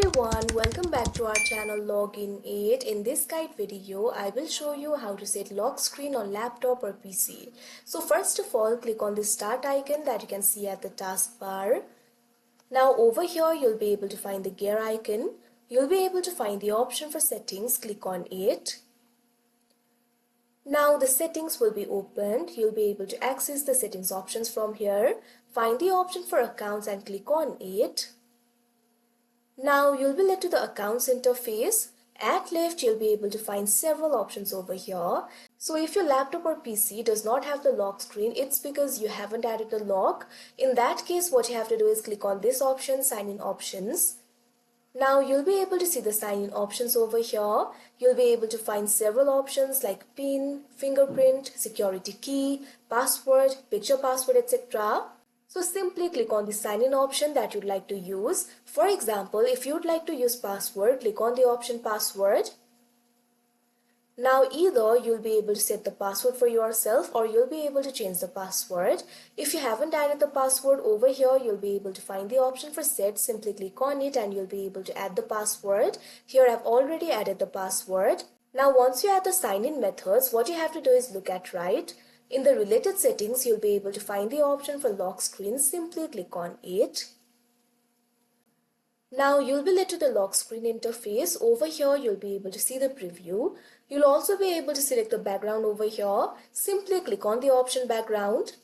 everyone, welcome back to our channel Login 8. In this guide video, I will show you how to set lock screen on laptop or PC. So first of all, click on the start icon that you can see at the taskbar. Now over here, you'll be able to find the gear icon. You'll be able to find the option for settings, click on it. Now the settings will be opened. You'll be able to access the settings options from here. Find the option for accounts and click on it. Now you'll be led to the accounts interface. At left, you'll be able to find several options over here. So if your laptop or PC does not have the lock screen, it's because you haven't added the lock. In that case, what you have to do is click on this option, sign in options. Now you'll be able to see the sign in options over here. You'll be able to find several options like PIN, fingerprint, security key, password, picture password, etc. So simply click on the sign in option that you'd like to use. For example, if you'd like to use password, click on the option password. Now either you'll be able to set the password for yourself or you'll be able to change the password. If you haven't added the password over here, you'll be able to find the option for set. Simply click on it and you'll be able to add the password. Here I've already added the password. Now once you add the sign in methods, what you have to do is look at right. In the related settings, you'll be able to find the option for lock screen. Simply click on it. Now you'll be led to the lock screen interface. Over here, you'll be able to see the preview. You'll also be able to select the background over here. Simply click on the option background.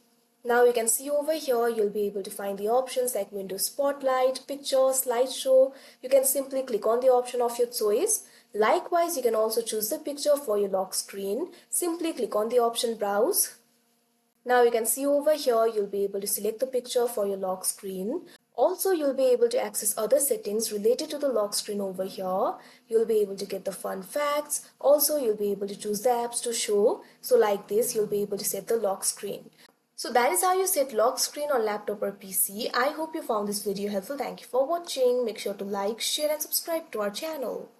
Now you can see over here, you'll be able to find the options like Windows Spotlight, Picture, Slideshow. You can simply click on the option of your choice. Likewise, you can also choose the picture for your lock screen. Simply click on the option Browse. Now you can see over here, you'll be able to select the picture for your lock screen. Also, you'll be able to access other settings related to the lock screen over here. You'll be able to get the fun facts. Also, you'll be able to choose the apps to show. So like this, you'll be able to set the lock screen. So that is how you set lock screen on laptop or PC. I hope you found this video helpful. Thank you for watching. Make sure to like, share and subscribe to our channel.